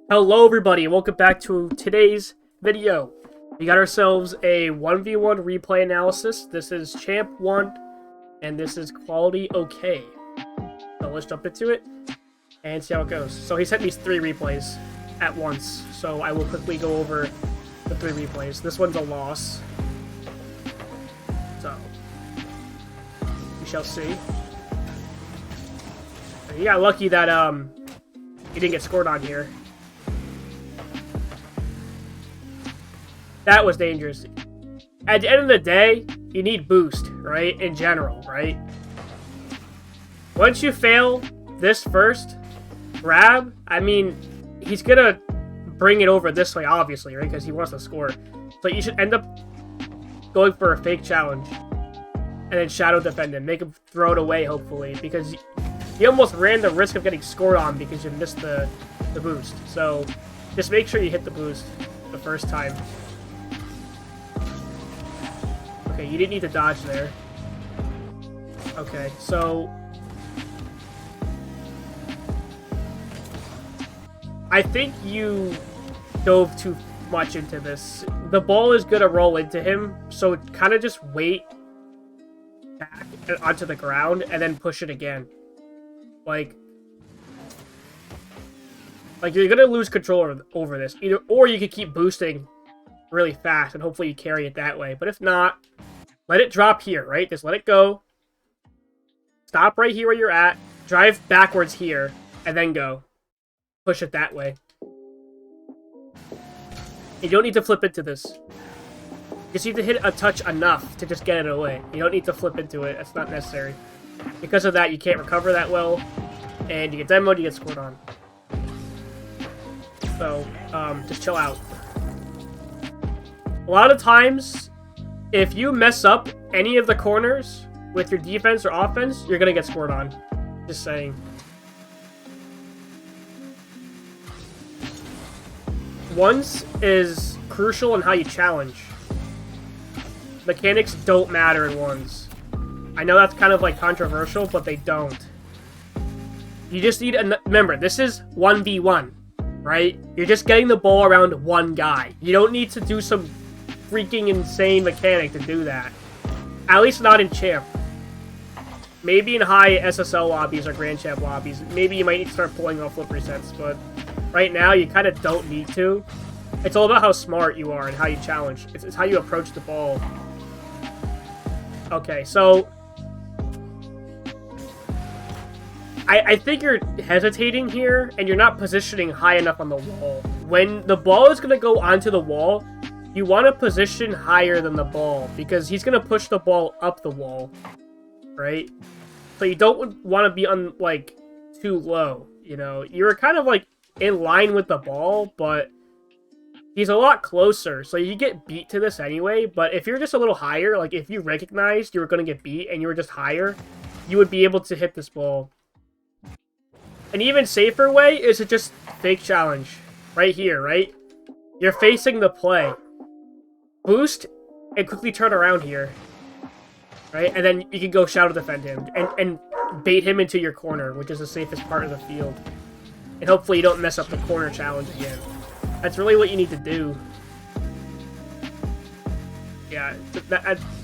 Hello everybody, and welcome back to today's video. We got ourselves a 1v1 replay analysis. This is Champ 1, and this is QualityOkay. So let's jump into it, and see how it goes. So he sent me 3 replays at once, so I will quickly go over the 3 replays. This one's a loss. So, we shall see. He got lucky that, he didn't get scored on here. That was dangerous. At the end of the day, you need boost, right? In general, right? Once you fail this first grab, I mean, he's gonna bring it over this way, obviously, right? Because he wants to score. So you should end up going for a fake challenge. And then shadow defend him. Make him throw it away, hopefully. Because you almost ran the risk of getting scored on because you missed the boost. So just make sure you hit the boost the first time. Okay, you didn't need to dodge there. Okay, so I think you dove too much into this. The ball is gonna roll into him, so kind of just wait back onto the ground and then push it again. Like you're gonna lose control over this. Or you could keep boosting really fast and hopefully you carry it that way. But if not, let it drop here, right? Just let it go. Stop right here where you're at. Drive backwards here and then go. Push it that way. You don't need to flip into this. You just need to hit a touch enough to just get it away. You don't need to flip into it. That's not necessary. Because of that, you can't recover that well. And you get demoed, you get scored on. So, just chill out. A lot of times, if you mess up any of the corners with your defense or offense, you're going to get scored on. Just saying. Ones is crucial in how you challenge. Mechanics don't matter in ones. I know that's kind of like controversial, but they don't. You just need remember, this is 1v1, right? You're just getting the ball around one guy. You don't need to do some freaking insane mechanic to do that. At least not in Champ. Maybe in high SSL lobbies or Grand Champ lobbies, maybe you might need to start pulling off flip resets, but right now you kind of don't need to. It's all about how smart you are and how you challenge. It's how you approach the ball. Okay, so I think you're hesitating here, and you're not positioning high enough on the wall. When the ball is going to go onto the wall, you want to position higher than the ball, because he's going to push the ball up the wall, right? So you don't want to be on, like, too low, you know? You're kind of, like, in line with the ball, but he's a lot closer, so you get beat to this anyway. But if you're just a little higher, like, if you recognized you were going to get beat and you were just higher, you would be able to hit this ball. An even safer way is to just fake challenge. Right here, right? You're facing the play. Boost, and quickly turn around here. Right? And then you can go shadow defend him. And bait him into your corner, which is the safest part of the field. And hopefully you don't mess up the corner challenge again. That's really what you need to do. Yeah,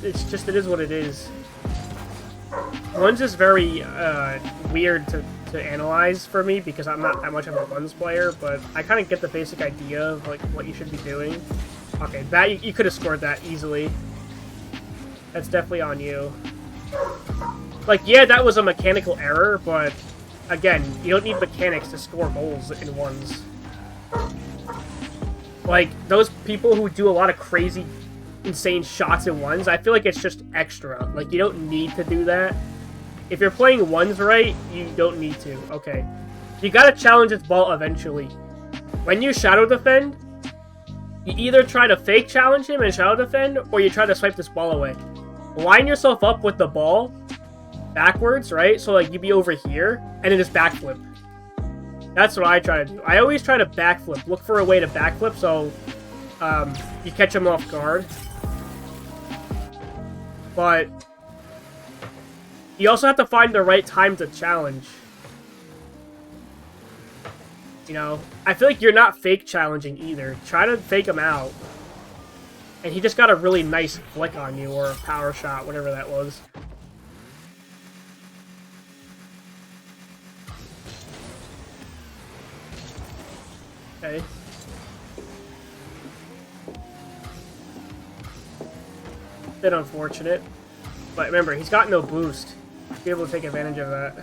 it's just, it is what it is. One's is very weird to analyze for me because I'm not that much of a ones player, but I kind of get the basic idea of like what you should be doing. Okay, that you could have scored that easily. That's definitely on you. Like, yeah, that was a mechanical error, but again, you don't need mechanics to score goals in ones. Like, those people who do a lot of crazy, insane shots in ones, I feel like it's just extra. Like, you don't need to do that. If you're playing ones right, you don't need to. Okay. You gotta challenge this ball eventually. When you shadow defend, you either try to fake challenge him and shadow defend, or you try to swipe this ball away. Line yourself up with the ball backwards, right? So, like, you'd be over here, and then just backflip. That's what I try to do. I always try to backflip. Look for a way to backflip so you catch him off guard. But you also have to find the right time to challenge. You know, I feel like you're not fake challenging either. Try to fake him out. And he just got a really nice flick on you, or a power shot, whatever that was. Okay. Bit unfortunate. But remember, he's got no boost. Be able to take advantage of that.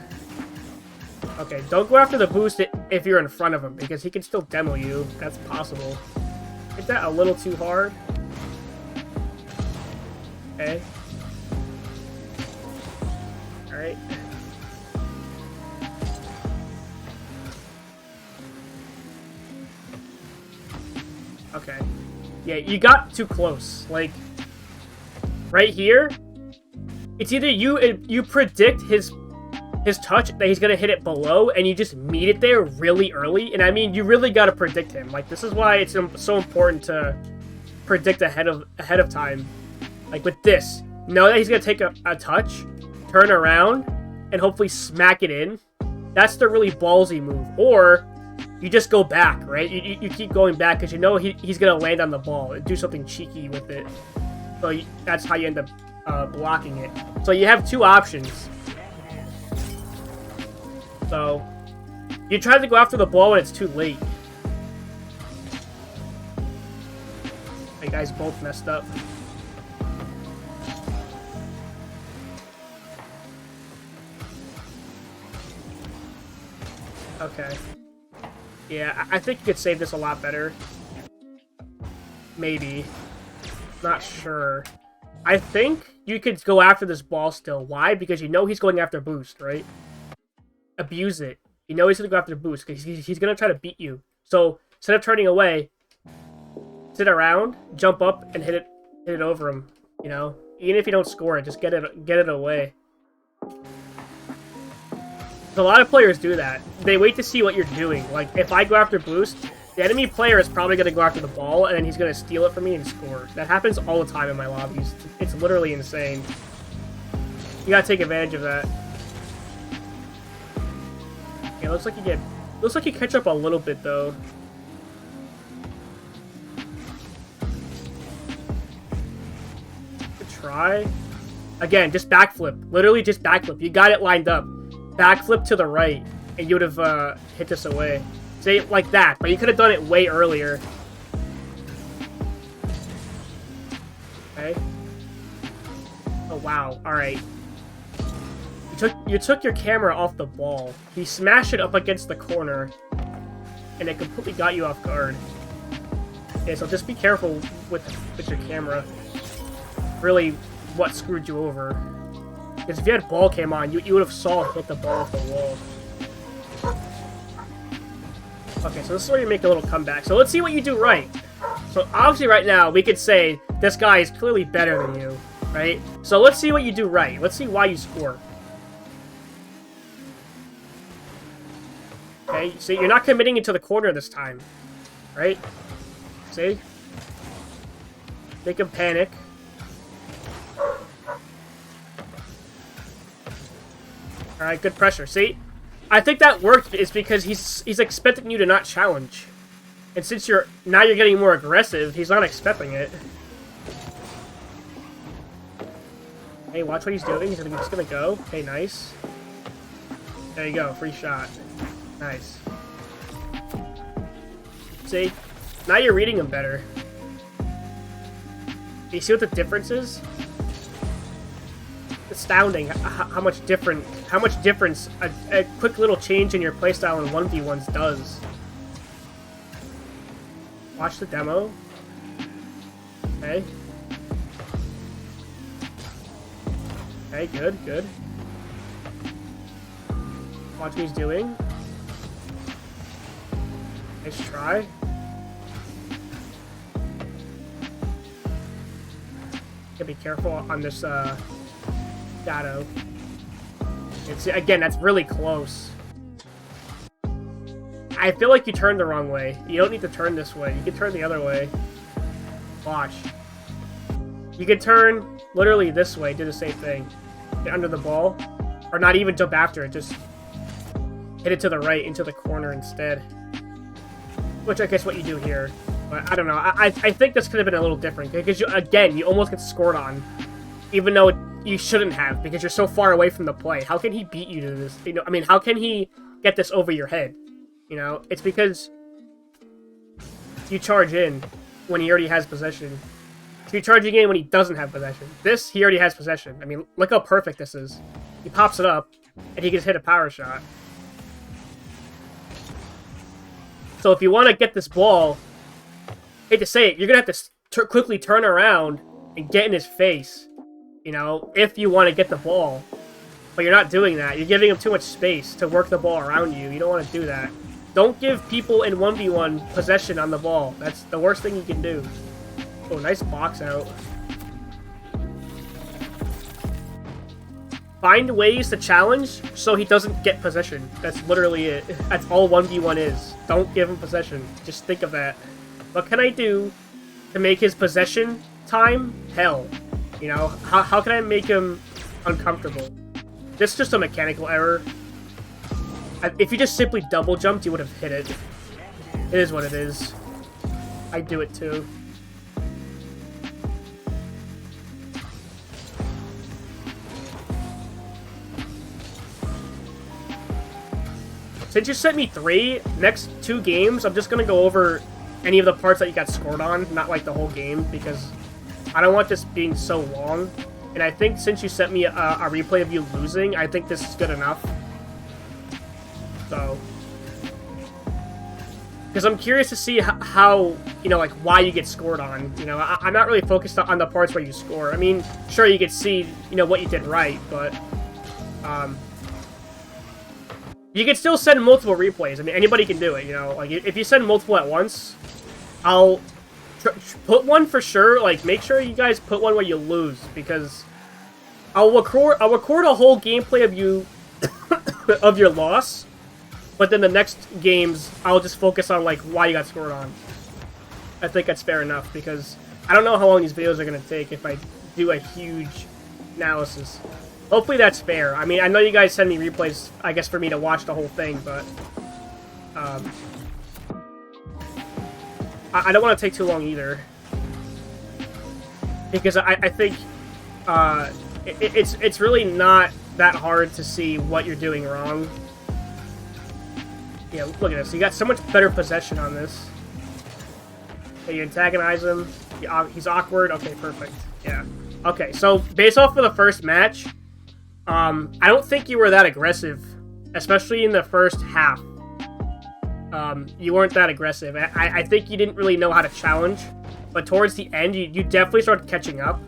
Okay, don't go after the boost if you're in front of him, because he can still demo you. That's possible. Hit that a little too hard. Okay. Alright. Okay. Yeah, you got too close. Like, right here, it's either you predict his touch that he's gonna hit it below, and you just meet it there really early. And I mean, you really gotta predict him. Like, this is why it's so important to predict ahead of time. Like with this, know that he's gonna take a touch, turn around, and hopefully smack it in. That's the really ballsy move. Or you just go back, right? You keep going back because you know he's gonna land on the ball and do something cheeky with it. So that's how you end up blocking it. So you have two options. So you try to go after the ball when it's too late. You guys both messed up. Okay. Yeah, I think you could save this a lot better. Maybe. Not sure. I think you could go after this ball still. Why? Because you know he's going after boost, right? Abuse it. You know he's going to go after boost because he's going to try to beat you. So, instead of turning away, sit around, jump up, and hit it over him, you know? Even if you don't score it, just get it away. A lot of players do that. They wait to see what you're doing. Like, if I go after boost, the enemy player is probably going to go after the ball, and then he's going to steal it from me and score. That happens all the time in my lobbies. It's literally insane. You gotta take advantage of that. Yeah, looks like you catch up a little bit, though. Good try. Again, just backflip. Literally just backflip. You got it lined up. Backflip to the right, and you would have hit this away. Say like that, but you could have done it way earlier. Okay. Oh wow! All right. You took your camera off the ball. He smashed it up against the corner, and it completely got you off guard. Okay, so just be careful with your camera. Really, what screwed you over? Because if you had ball cam on, you would have saw it hit the ball off the wall. Okay, so this is where you make a little comeback. So let's see what you do right. So obviously right now, we could say this guy is clearly better than you, right? So let's see what you do right. Let's see why you score. Okay, see, you're not committing into the corner this time, right? See? Make him panic. Alright, good pressure. See? I think that worked is because he's expecting you to not challenge. And since now you're getting more aggressive, he's not expecting it. Hey, watch what he's doing. He's just gonna go. Okay, nice. There you go, free shot. Nice. See? Now you're reading him better. You see what the difference is? Astounding how much difference a quick little change in your playstyle in 1v1s does. Watch the demo. Okay. Okay, good. Watch what he's doing. Nice try. Gotta be careful on this shadow. Again, that's really close. I feel like you turned the wrong way. You don't need to turn this way. You can turn the other way. Watch. You can turn literally this way, do the same thing. Get under the ball. Or not even jump after it, just hit it to the right, into the corner instead. which I guess what you do here. But I don't know. I think this could have been a little different because you almost get scored on, even though you shouldn't have because you're so far away from the play. How can he beat you to this? You know, I mean, how can he get this over your head? You know, it's because you charge in when he already has possession. So you're charging in when he doesn't have possession. This, he already has possession. I mean, look how perfect this is. He pops it up, and he gets hit a power shot. So if you want to get this ball, hate to say it, you're going to have to quickly turn around and get in his face, you know, if you want to get the ball. But you're not doing that. You're giving him too much space to work the ball around you. You don't want to do that. Don't give people in 1v1 possession on the ball. That's the worst thing you can do. Oh, nice box out. Find ways to challenge so he doesn't get possession. That's literally it. That's all 1v1 is. Don't give him possession. Just think of that. What can I do to make his possession time hell? You know, how can I make him uncomfortable? This is just a mechanical error. If you just simply double jumped, you would have hit it. It is what it is. I do it too. Since you sent me 3, next 2 games, I'm just going to go over any of the parts that you got scored on, not like the whole game, because I don't want this being so long. And I think since you sent me a replay of you losing, I think this is good enough. So, because I'm curious to see how, you know, like, why you get scored on. You know, I'm not really focused on the parts where you score. I mean, sure, you could see, you know, what you did right, but, you can still send multiple replays. I mean, anybody can do it, you know. Like, if you send multiple at once, I'll put one for sure. Like, make sure you guys put one where you lose, because I'll record a whole gameplay of you, of your loss, but then the next games, I'll just focus on, like, why you got scored on. I think that's fair enough, because I don't know how long these videos are going to take if I do a huge analysis. Hopefully that's fair. I mean, I know you guys send me replays, I guess, for me to watch the whole thing, but I don't want to take too long either, because I think it's really not that hard to see what you're doing wrong. Yeah, look at this. You got so much better possession on this. Okay, you antagonize him. He's awkward. Okay, perfect. Yeah. Okay, so based off of the first match, I don't think you were that aggressive, especially in the first half. You weren't that aggressive. I think you didn't really know how to challenge, but towards the end, you definitely started catching up.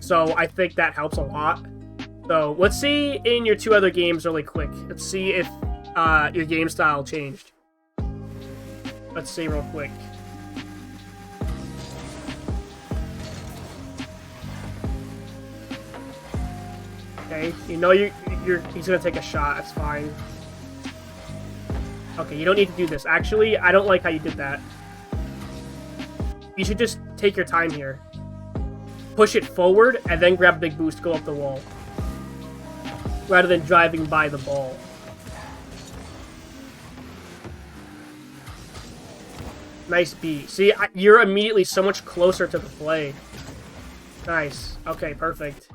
So I think that helps a lot. So let's see in your 2 other games really quick. Let's see if your game style changed. Let's see real quick. Okay, you know he's gonna take a shot. That's fine. Okay, you don't need to do this. Actually, I don't like how you did that. You should just take your time here. Push it forward, and then grab a big boost, go up the wall. Rather than driving by the ball. Nice beat. See, you're immediately so much closer to the play. Nice. Okay, perfect.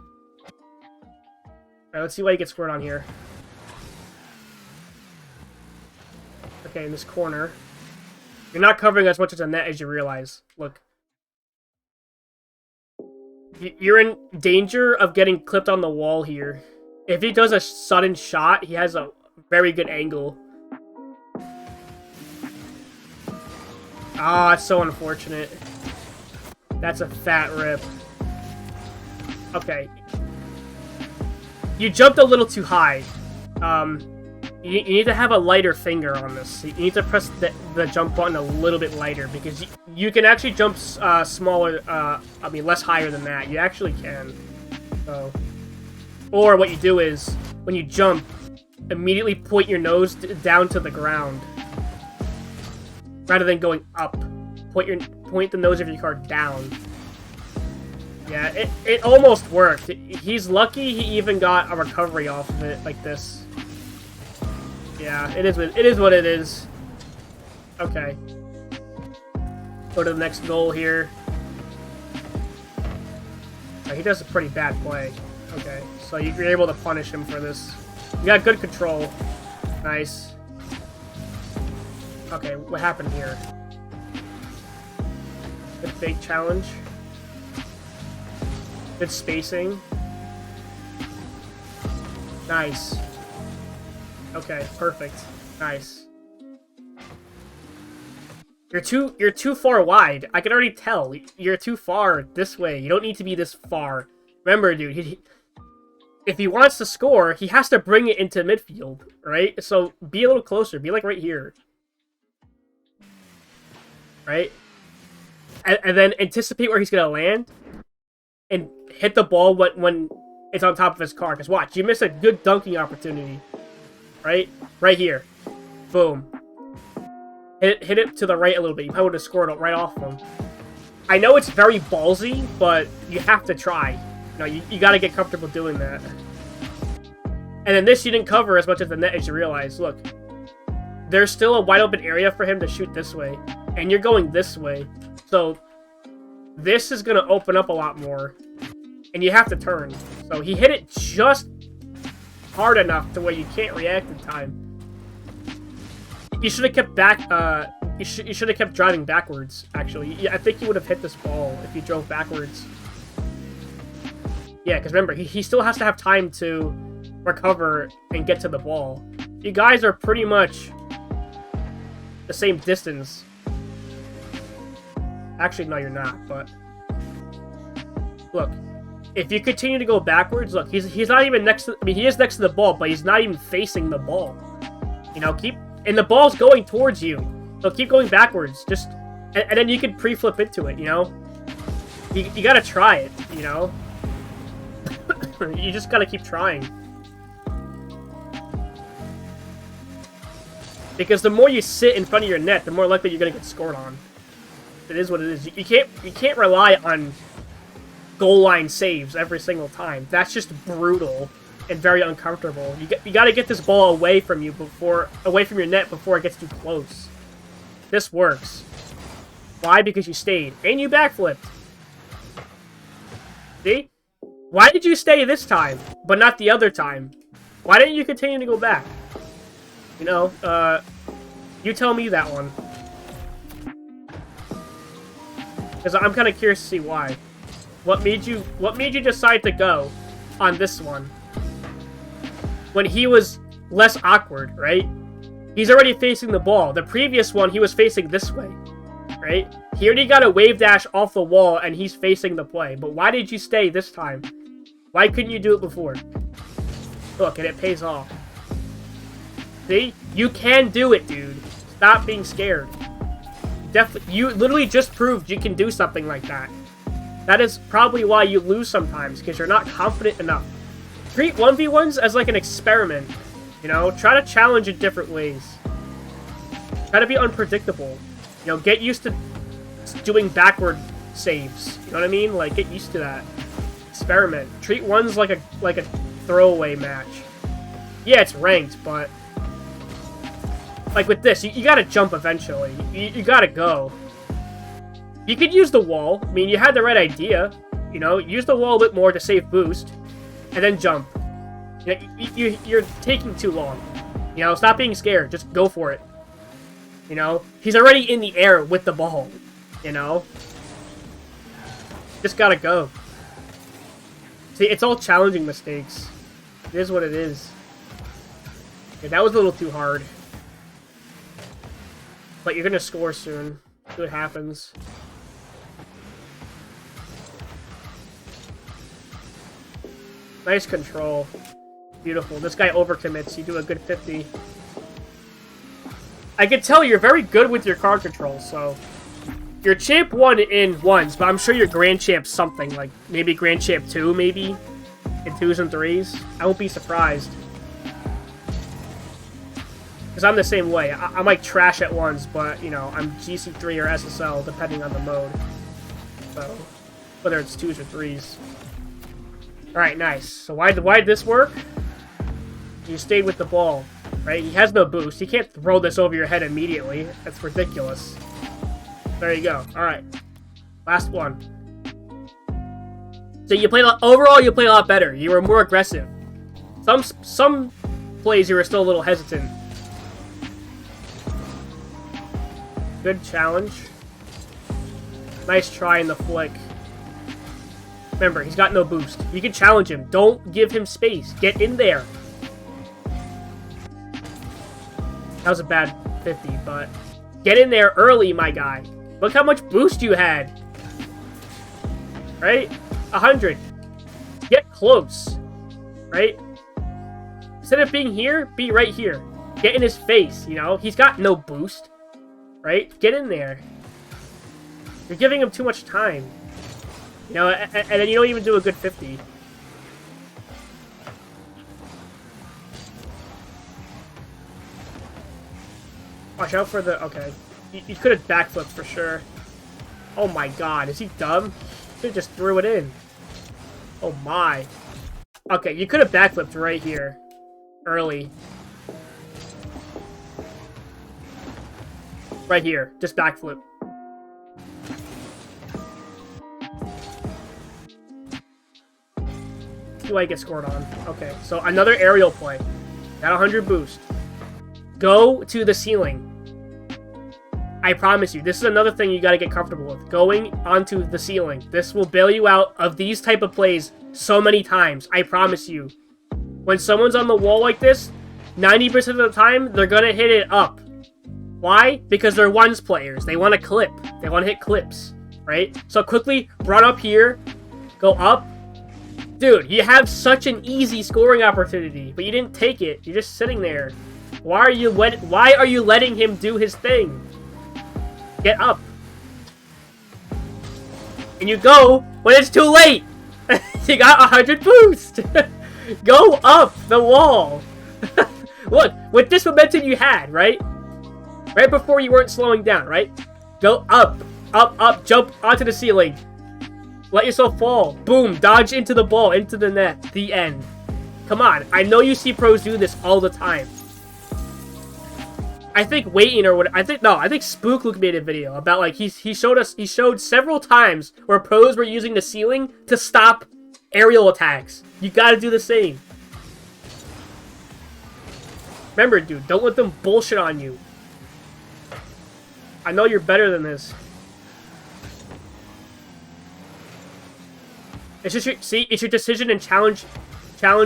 Alright, let's see why you get scored on here. Okay, in this corner. You're not covering as much as a net as you realize. Look. You're in danger of getting clipped on the wall here. If he does a sudden shot, he has a very good angle. Ah, it's so unfortunate. That's a fat rip. Okay. You jumped a little too high. You need to have a lighter finger on this. You need to press the jump button a little bit lighter, because you can actually jump smaller, I mean less higher than that. You actually can. So, or what you do is, when you jump, immediately point your nose down to the ground. Rather than going up. Point the nose of your card down. Yeah, it almost worked. He's lucky he even got a recovery off of it like this. Yeah, it is what it is. Okay. Go to the next goal here. Oh, he does a pretty bad play. Okay, so you're able to punish him for this. You got good control. Nice. Okay, what happened here? Good fake challenge. Good spacing. Nice. Okay, perfect. Nice. You're too far wide. I can already tell. You're too far this way. You don't need to be this far. Remember, dude, if he wants to score, he has to bring it into midfield, right? So be a little closer. Be like right here. Right? And then anticipate where he's going to land and hit the ball when it's on top of his car. Because watch, you miss a good dunking opportunity. Right? Right here. Boom. Hit it to the right a little bit. You probably would have scored it right off him. I know it's very ballsy, but you have to try. You know, you got to get comfortable doing that. And then this you didn't cover as much of the net as you realize. Look, there's still a wide open area for him to shoot this way. And you're going this way. So this is going to open up a lot more. And you have to turn. So he hit it just hard enough to where you can't react in time. You should have kept back. You should have kept driving backwards. Actually, I think you would have hit this ball if you drove backwards. Yeah, because remember, he still has to have time to recover and get to the ball. You guys are pretty much the same distance. Actually, no, you're not. But look, if you continue to go backwards, look, he's not even next to. I mean, he is next to the ball, but he's not even facing the ball. You know, and the ball's going towards you. So keep going backwards. Just and then you can pre-flip into it, you know? You gotta try it, you know? You just gotta keep trying. Because the more you sit in front of your net, the more likely you're gonna get scored on. It is what it is. You can't rely on goal line saves every single time. That's just brutal and very uncomfortable. You got to get this ball away from your net before it gets too close. This works. Why? Because you stayed and you backflipped. See? Why did you stay this time, but not the other time? Why didn't you continue to go back? You know, you tell me that one. Because I'm kind of curious to see why. What made you decide to go on this one? When he was less awkward, right? He's already facing the ball. The previous one, he was facing this way, right? He already got a wave dash off the wall, and he's facing the play. But why did you stay this time? Why couldn't you do it before? Look, and it pays off. See? You can do it, dude. Stop being scared. You literally just proved you can do something like that. That is probably why you lose sometimes, because you're not confident enough. Treat 1v1s as like an experiment, you know? Try to challenge in different ways. Try to be unpredictable. You know, get used to doing backward saves. You know what I mean? Like, get used to that. Experiment. Treat ones like a throwaway match. Yeah, it's ranked, but like with this, you gotta jump eventually. You gotta go. You could use the wall. I mean, you had the right idea. You know, use the wall a bit more to save boost. And then jump. You know, you're taking too long. You know, stop being scared. Just go for it. You know? He's already in the air with the ball. You know? Just gotta go. See, it's all challenging mistakes. It is what it is. Okay, that was a little too hard. But you're gonna score soon. See what happens. Nice control. Beautiful. This guy overcommits. You do a good 50. I can tell you're very good with your card control, so... You're Champ 1 in 1s, but I'm sure you're Grand Champ something, like maybe Grand Champ 2, maybe? In 2s and 3s? I won't be surprised. Because I'm the same way. I'm like trash at 1s, but, you know, I'm GC3 or SSL, depending on the mode. So, whether it's 2s or 3s. Alright, nice. So why did this work? You stayed with the ball. Right? He has no boost. He can't throw this over your head immediately. That's ridiculous. There you go. Alright. Last one. So you played overall, you played a lot better. You were more aggressive. Some plays you were still a little hesitant. Good challenge. Nice try in the flick. Remember, he's got no boost. You can challenge him. Don't give him space. Get in there. That was a bad 50, but get in there early, my guy. Look how much boost you had. Right? 100. Get close. Right? Instead of being here, be right here. Get in his face, you know? He's got no boost. Right? Get in there. You're giving him too much time. You know, and then you don't even do a good 50. Watch out for the... Okay. You could have backflipped for sure. Oh my god. Is he dumb? He could have just threw it in. Oh my. Okay, you could have backflipped right here. Early. Right here. Just backflip. Do I get scored on? Okay, so another aerial play. Got 100 boost. Go to the ceiling. I promise you, this is another thing you gotta get comfortable with. Going onto the ceiling. This will bail you out of these type of plays so many times. I promise you. When someone's on the wall like this, 90% of the time, they're gonna hit it up. Why? Because they're ones players. They want to clip. They want to hit clips. Right? So quickly, run up here. Go up. Dude, you have such an easy scoring opportunity, but you didn't take it. You're just sitting there. Why are you letting him do his thing? Get up. And you go when it's too late. You got 100 boost. Go up the wall. Look, with this momentum you had, right? Right before you weren't slowing down, right? Go up, up, up, jump onto the ceiling. Let yourself fall. Boom, dodge into the ball, into the net. The end. Come on, I know you see pros do this all the time. I think Waiting or what? I think Spook Luke made a video about like he showed several times where pros were using the ceiling to stop aerial attacks. You gotta do the same. Remember, dude, don't let them bullshit on you. I know you're better than this. It's just it's your decision and challenge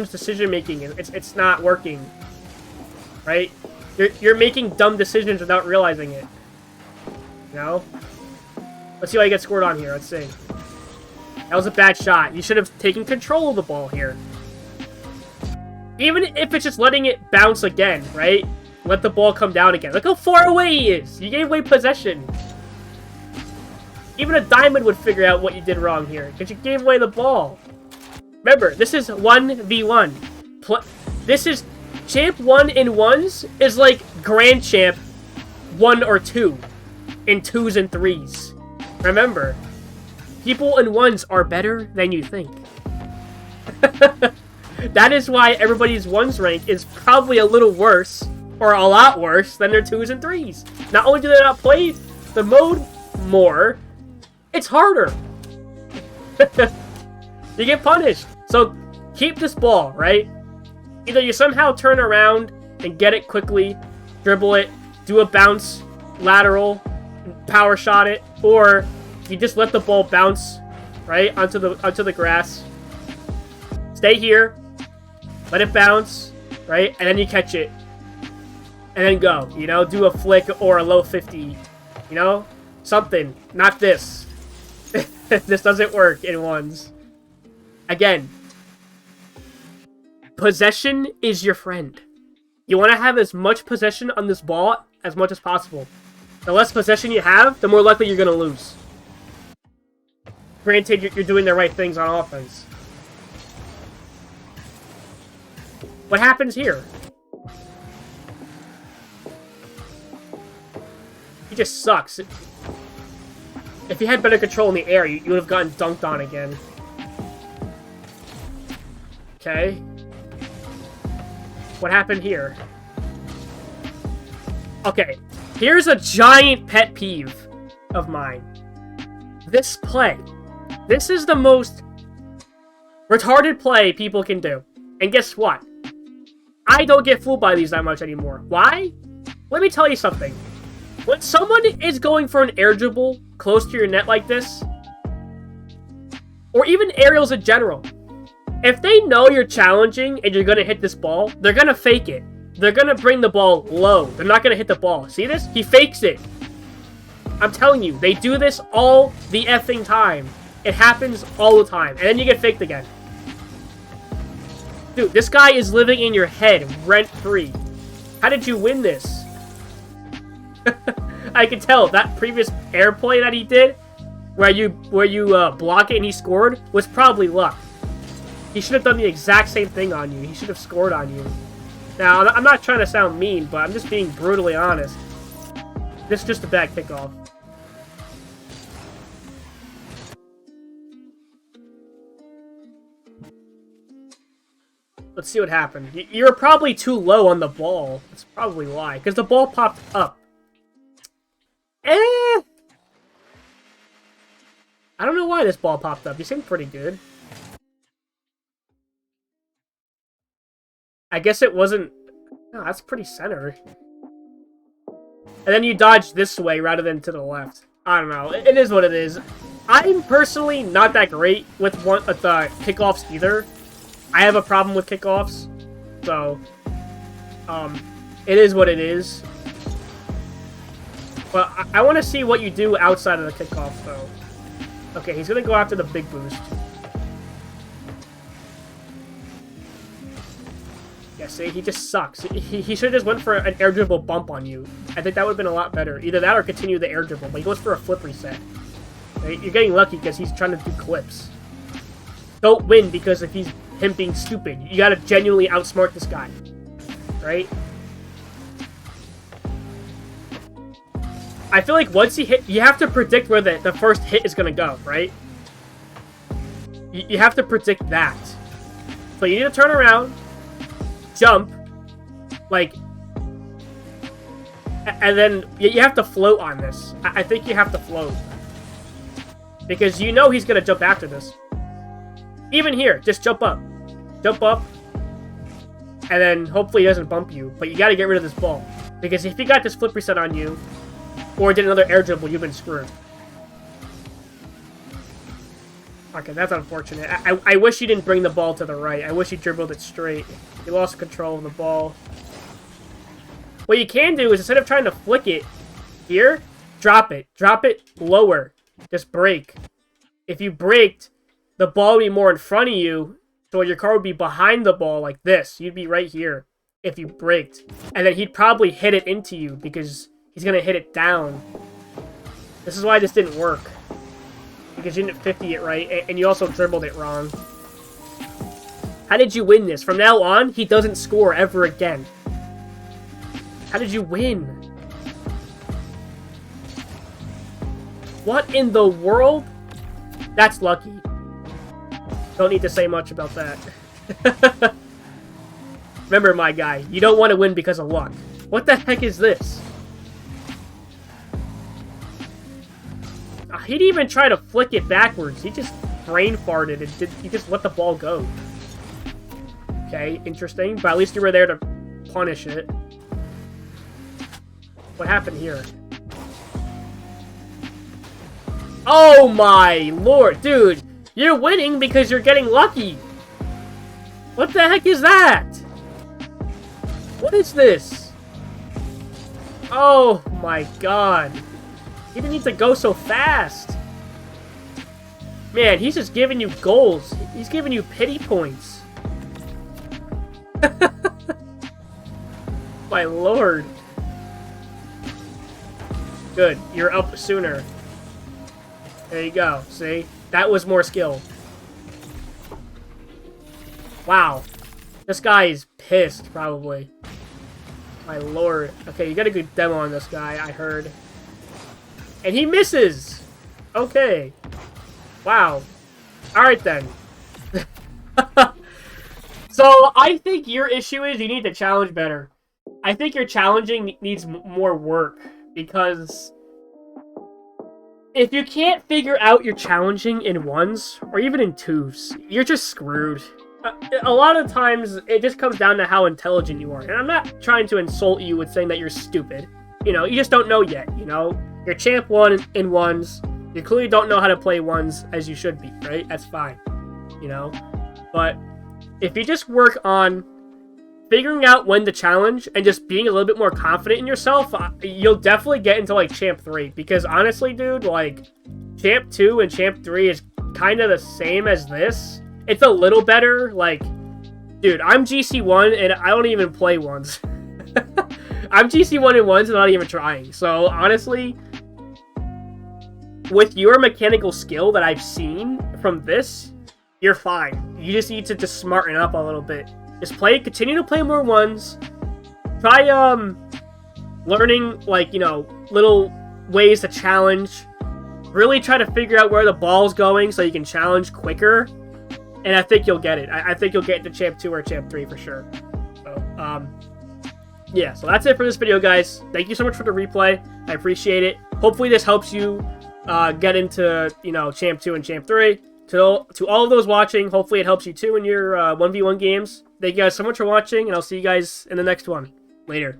decision making. It's not working, right? You're making dumb decisions without realizing it. You know? Let's see how I get scored on here. Let's see. That was a bad shot. You should have taken control of the ball here. Even if it's just letting it bounce again, right? Let the ball come down again. Look how far away he is. You gave away possession. Even a diamond would figure out what you did wrong here, because you gave away the ball. Remember, this is 1v1. This is... Champ 1 in 1s is like Grand Champ 1 or 2 in 2s and 3s. Remember, people in 1s are better than you think. That is why everybody's 1s rank is probably a little worse, or a lot worse, than their 2s and 3s. Not only do they not play the mode more, it's harder. You get punished. So, keep this ball, right? Either you somehow turn around and get it quickly, dribble it, do a bounce, lateral, power shot it, or you just let the ball bounce, right, onto the grass. Stay here, let it bounce, right, and then you catch it, and then go. You know, do a flick or a low 50. You know, something. Not this. This doesn't work in 1s. Again. Possession is your friend. You want to have as much possession on this ball as much as possible. The less possession you have, the more likely you're going to lose. Granted, you're doing the right things on offense. What happens here? He just sucks. If you had better control in the air, you would have gotten dunked on again. Okay. What happened here? Okay, here's a giant pet peeve of mine. This play. This is the most retarded play people can do. And guess what? I don't get fooled by these that much anymore. Why? Let me tell you something. When someone is going for an air dribble close to your net like this, or even aerials in general, if they know you're challenging and you're going to hit this ball, they're going to fake it. They're going to bring the ball low. They're not going to hit the ball. See this? He fakes it. I'm telling you, they do this all the effing time. It happens all the time. And then you get faked again. Dude, this guy is living in your head rent-free. How did you win this? I can tell that previous air play that he did, where you block it and he scored, was probably luck. He should have done the exact same thing on you. He should have scored on you. Now, I'm not trying to sound mean, but I'm just being brutally honest. This is just a bad kickoff. Let's see what happened. You're probably too low on the ball. That's probably why. Because the ball popped up. I don't know why this ball popped up. You seem pretty good. I guess it wasn't... Oh, that's pretty centered. And then you dodge this way rather than to the left. I don't know. It is what it is. I'm personally not that great with kickoffs either. I have a problem with kickoffs. So, it is what it is. But I want to see what you do outside of the kickoff, though. Okay, he's going to go after the big boost. Yeah, see, he just sucks. He should have just went for an air dribble bump on you. I think that would have been a lot better. Either that or continue the air dribble, but he goes for a flip reset. Right? You're getting lucky because he's trying to do clips. Don't win because of him being stupid. You gotta genuinely outsmart this guy. Right? I feel like once he hit, you have to predict where the first hit is gonna go, right? You have to predict that. So you need to turn around, jump, like, and then you have to float on this. I think you have to float. Because you know he's gonna jump after this. Even here, just jump up. Jump up, and then hopefully he doesn't bump you. But you gotta get rid of this ball. Because if he got this flip reset on you, or did another air dribble, you've been screwed. Okay, that's unfortunate. I wish you didn't bring the ball to the right. I wish you dribbled it straight. You lost control of the ball. What you can do is, instead of trying to flick it here, drop it. Drop it lower. Just break. If you braked, the ball would be more in front of you, so your car would be behind the ball like this. You'd be right here if you braked. And then he'd probably hit it into you because he's going to hit it down. This is why this didn't work. Because you didn't 50 it right, and you also dribbled it wrong. How did you win this? From now on, he doesn't score ever again. How did you win? What in the world? That's lucky. Don't need to say much about that. Remember, my guy, you don't want to win because of luck. What the heck is this? He didn't even try to flick it backwards. He just brain farted and he just let the ball go. Okay, interesting. But at least you were there to punish it. What happened here? Oh my lord, dude! You're winning because you're getting lucky! What the heck is that? What is this? Oh my god. He didn't need to go so fast. Man, he's just giving you goals. He's giving you pity points. My lord. Good, you're up sooner. There you go, see? That was more skill. Wow. This guy is pissed, probably. My lord. Okay, you got a good demo on this guy, I heard. And he misses! Okay. Wow. Alright then. So, I think your issue is you need to challenge better. I think your challenging needs more work, because if you can't figure out your challenging in ones, or even in twos, you're just screwed. A lot of times, it just comes down to how intelligent you are. And I'm not trying to insult you with saying that you're stupid. You know, you just don't know yet, you know? You're champ 1 in ones. You clearly don't know how to play ones as you should be, right? That's fine, you know? But if you just work on figuring out when to challenge and just being a little bit more confident in yourself, you'll definitely get into, like, Champ 3. Because honestly, dude, like, Champ 2 and Champ 3 is kind of the same as this. It's a little better. Like, dude, I'm GC1 and I don't even play ones. I'm GC1 in ones and not even trying. So, honestly, with your mechanical skill that I've seen from this, you're fine. You just need to just smarten up a little bit. Just continue to play more ones. Try, learning, like, you know, little ways to challenge. Really try to figure out where the ball's going so you can challenge quicker. And I think you'll get it. I think you'll get into Champ 2 or Champ 3 for sure. So, yeah, so that's it for this video, guys. Thank you so much for the replay. I appreciate it. Hopefully this helps you get into, you know, Champ 2 and Champ 3. To all of those watching, hopefully it helps you too in your 1v1 games. Thank you guys so much for watching, and I'll see you guys in the next one. Later.